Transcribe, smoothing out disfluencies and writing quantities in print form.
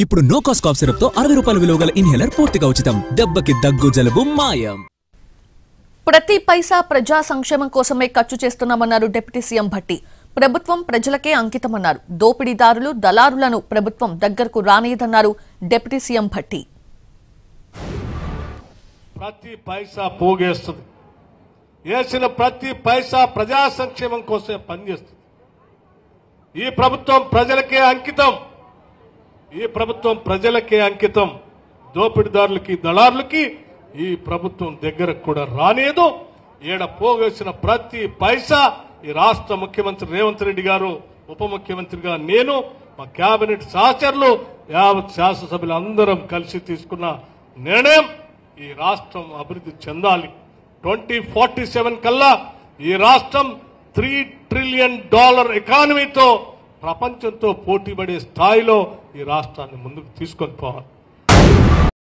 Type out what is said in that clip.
ఇప్పుడు no cost cough syrup తో 60 రూపాయల విలువ గల ఇన్హేలర్ పూర్తిగా ఉచితం. దెబ్బకి దగ్గు జలుబు మాయం. ప్రతి పైసా ప్రజా సంక్షేమం కోసమే ఖర్చు చేస్తున్నామన్నారు డిప్యూటీ సీఎం భట్టి. ప్రభుత్వం ప్రజలకే అంకితమన్నారు. దోపిడీదారులు దళారులను ప్రభుత్వం దగ్గరకు రానియదన్నారు డిప్యూటీ సీఎం భట్టి. ప్రతి పైసా పోగేస్తుంది. వేసిన ప్రతి పైసా ప్రజా సంక్షేమం కోసమే పనిచేస్తుంది. ఈ ప్రభుత్వం ప్రజలకే అంకితం. ఈ ప్రభుత్వం ప్రజలకే అంకితం. దోపిడీదారులకి దళారులకి ఈ ప్రభుత్వం దగ్గరకు కూడా రానేదు. ఏడ పోగేసిన ప్రతి పైసా ఈ రాష్ట్ర ముఖ్యమంత్రి రేవంత్ రెడ్డి గారు, ఉప ముఖ్యమంత్రిగా నేను, మా కేబినెట్ సహచరులు, యావత్ శాసనసభ్యులు అందరం కలిసి తీసుకున్న నిర్ణయం ఈ రాష్ట్రం అభివృద్ధి చెందాలి. 2047 కల్లా ఈ రాష్ట్రం $3 ట్రిలియన్ ఎకానమీతో ప్రపంచంతో పోటీపడే స్థాయిలో ఈ రాష్ట్రాన్ని ముందుకు తీసుకొని పోవాలి.